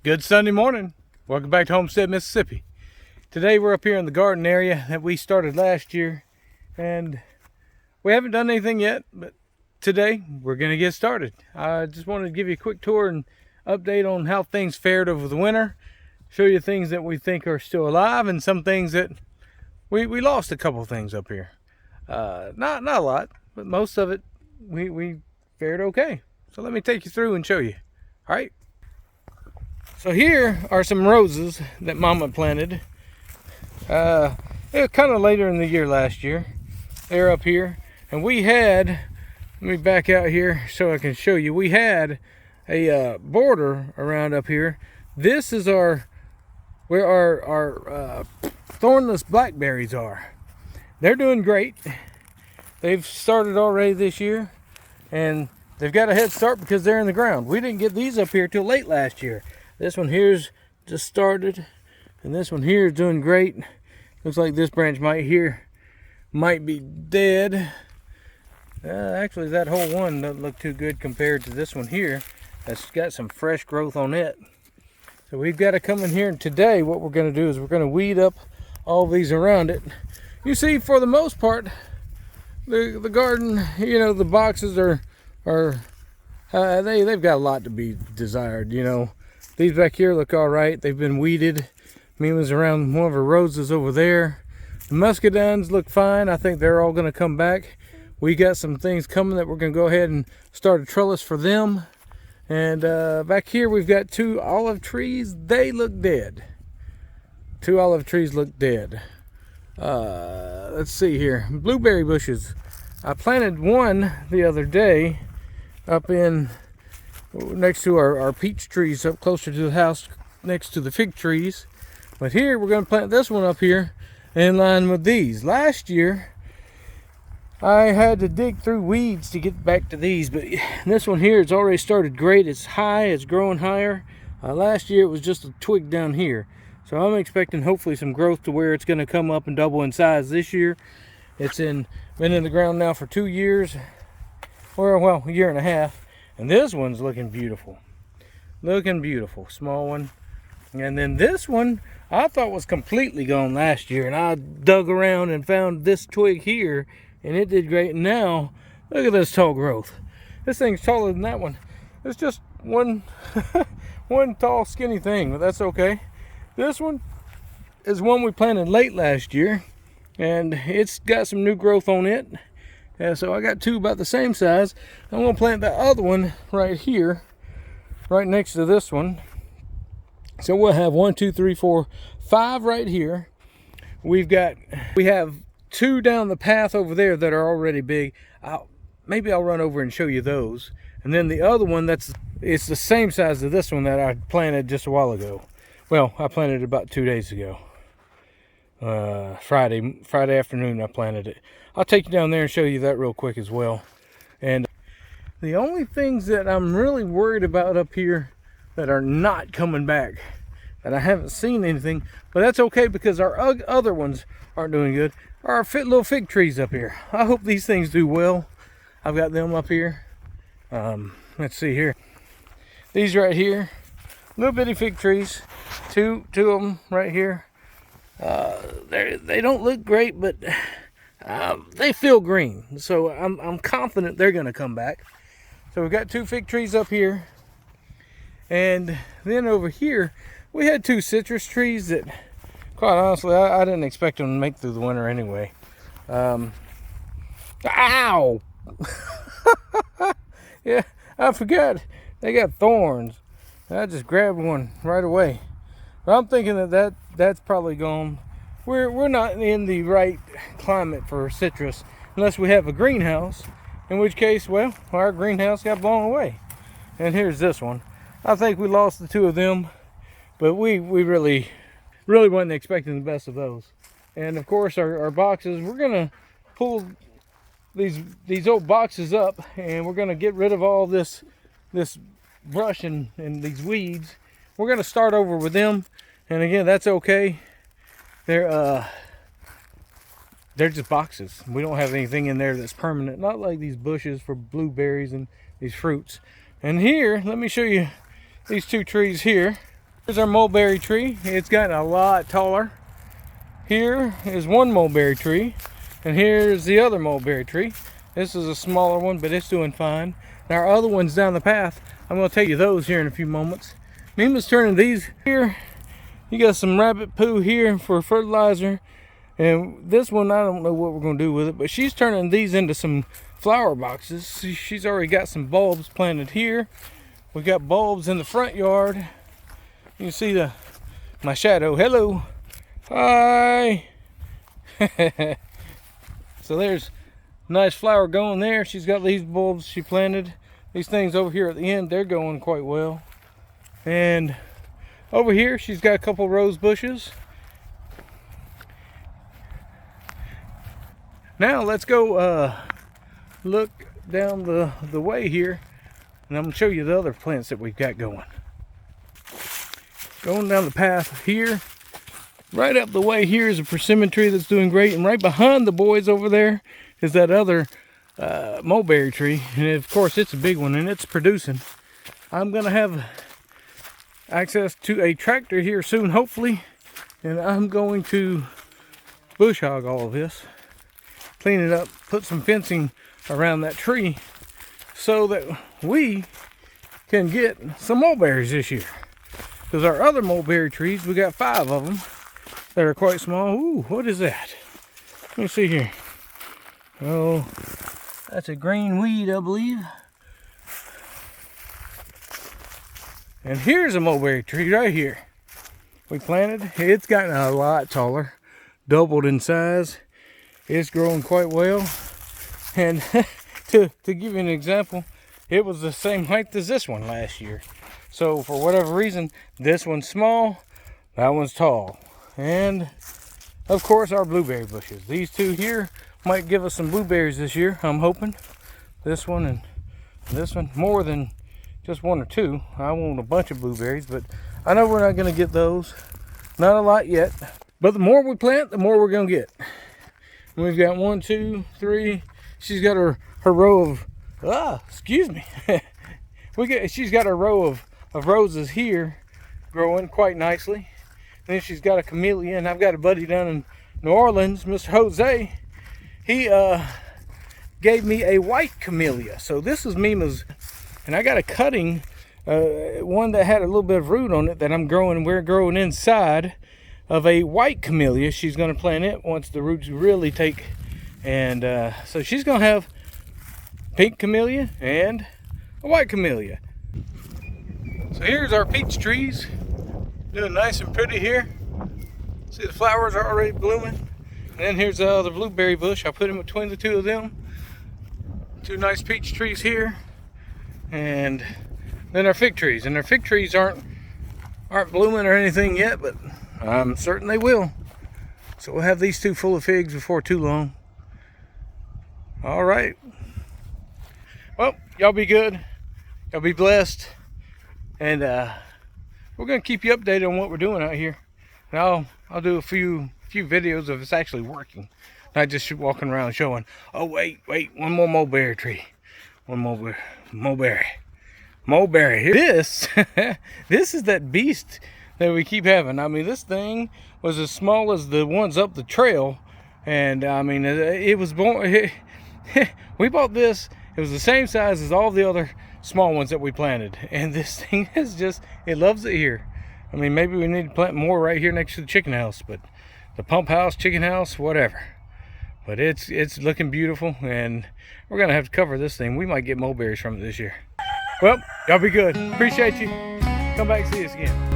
Good Sunday morning. Welcome back to Homestead, Mississippi. Today we're up here in the garden area that we started last year, and we haven't done anything yet, but today we're going to get started. I just wanted to give you a quick tour and update on how things fared over the winter, show you things that we think are still alive and some things that we lost a couple things up here. Not a lot, but most of it we fared okay. So let me take you through and show you. All right. So here are some roses that Mama planted. They were kind of later in the year last year. They're up here, and we had, let me back out here so I can show you. We had a border around up here. This is where our thornless blackberries are. They're doing great. They've started already this year, and they've got a head start because they're in the ground. We didn't get these up here till late last year. This one here's just started, and this one here is doing great. Looks like this branch might be dead. Actually, that whole one doesn't look too good compared to this one here. That's got some fresh growth on it. So we've got to come in here, and today what we're going to do is we're going to weed up all these around it. You see, for the most part, the garden, you know, the boxes they've got a lot to be desired, you know. These back here look all right. They've been weeded. Mima's around one of her roses over there. The muscadines look fine. I think they're all going to come back. We got some things coming that we're going to go ahead and start a trellis for them. And back here we've got 2 olive trees. They look dead. 2 olive trees look dead. Let's see here. Blueberry bushes. I planted one the other day up in next to our peach trees up closer to the house next to the fig trees. But here we're going to plant this one up here in line with these. Last year I had to dig through weeds to get back to these, but this one here has already started great. It's high, it's growing higher. Last year it was just a twig down here. So I'm expecting hopefully some growth to where it's going to come up and double in size this year. It's been in the ground now for 2 years, or well, a year and a half. And this one's looking beautiful. Looking beautiful. Small one. And then this one I thought was completely gone last year. And I dug around and found this twig here. And it did great. And now, look at this tall growth. This thing's taller than that one. It's just one, one tall skinny thing. But that's okay. This one is one we planted late last year. And it's got some new growth on it. So I got 2 about the same size. I'm going to plant the other one right here, right next to this one. So we'll have 1, 2, 3, 4, 5 right here. We have 2 down the path over there that are already big. Maybe I'll run over and show you those. And then the other one it's the same size as this one that I planted just a while ago. Well, I planted it about 2 days ago. Friday afternoon I planted it. I'll take you down there and show you that real quick as well. And the only things that I'm really worried about up here that are not coming back, that I haven't seen anything, but that's okay because our other ones aren't doing good, are our little fig trees up here. I hope these things do well. I've got them up here. Let's see here. These right here, little bitty fig trees, two of them right here. They don't look great, but they feel green, so I'm confident they're going to come back. So we've got 2 fig trees up here, and then over here we had 2 citrus trees that, quite honestly, I didn't expect them to make through the winter anyway. Ow! Yeah, I forgot they got thorns. I just grabbed one right away. But I'm thinking that's probably gone. We're not in the right climate for citrus unless we have a greenhouse, in which case, well, our greenhouse got blown away. And here's this one. I think we lost the 2 of them, but we really wasn't expecting the best of those. And of course our boxes, we're gonna pull these old boxes up, and we're gonna get rid of all this brush and these weeds. We're gonna start over with them, and again, that's okay. They're just boxes. We don't have anything in there that's permanent, not like these bushes for blueberries and these fruits. And here, let me show you these 2 trees here. Here's our mulberry tree. It's gotten a lot taller. Here is one mulberry tree, and here's the other mulberry tree. This is a smaller one, but it's doing fine. And our other ones down the path, I'm going to take you those here in a few moments. Mima's turning these here. You got some rabbit poo here for fertilizer. And this one, I don't know what we're going to do with it, but she's turning these into some flower boxes. She's already got some bulbs planted here. We got bulbs in the front yard. You can see my shadow. Hello. Hi. So there's a nice flower going there. She's got these bulbs she planted. These things over here at the end, they're going quite well. And over here, she's got a couple rose bushes. Now let's go look down the way here, and I'm going to show you the other plants that we've got going. Going down the path here, right up the way here is a persimmon tree that's doing great, and right behind the boys over there is that other mulberry tree, and of course it's a big one and it's producing. I'm going to have access to a tractor here soon, hopefully, and I'm going to bush hog all of this, clean it up, put some fencing around that tree so that we can get some mulberries this year. Because our other mulberry trees, we got 5 of them that are quite small. Ooh, what is that? Let me see here. Oh, that's a green weed, I believe. And here's a mulberry tree right here. We planted. It's gotten a lot taller, doubled in size. It's growing quite well. And to give you an example, it was the same height as this one last year. So for whatever reason, this one's small, that one's tall. And of course our blueberry bushes. These two here might give us some blueberries this year, I'm hoping. This one and this one, more than just 1 or 2. I want a bunch of blueberries, but I know we're not going to get those. Not a lot yet. But the more we plant, the more we're going to get. And we've got 1, 2, 3. She's got her row of, excuse me. She's got a row of roses here growing quite nicely. And then she's got a camellia, and I've got a buddy down in New Orleans, Mr. Jose. He gave me a white camellia. So this is Mima's, and I got a cutting, one that had a little bit of root on it that we're growing inside of a white camellia. She's going to plant it once the roots really take. And so she's going to have pink camellia and a white camellia. So here's our peach trees, doing nice and pretty here. See, the flowers are already blooming. And then here's the blueberry bush. I put in between the 2 of them. 2 nice peach trees here. And then our fig trees. And our fig trees aren't blooming or anything yet, but I'm certain they will. So we'll have these 2 full of figs before too long. All right. Well, y'all be good. Y'all be blessed. And we're going to keep you updated on what we're doing out here. And I'll do a few videos of it's actually working. Not just walking around showing, oh, wait, one more mulberry tree. One mulberry. This, this is that beast that we keep having. I mean, this thing was as small as the ones up the trail. And I mean, it was born, we bought this. It was the same size as all the other small ones that we planted, and this thing is just, it loves it here. I mean, maybe we need to plant more right here next to the chicken house, but the pump house, chicken house, whatever. But it's looking beautiful, and we're gonna have to cover this thing. We might get mulberries from it this year. Well, y'all be good. Appreciate you. Come back and see us again.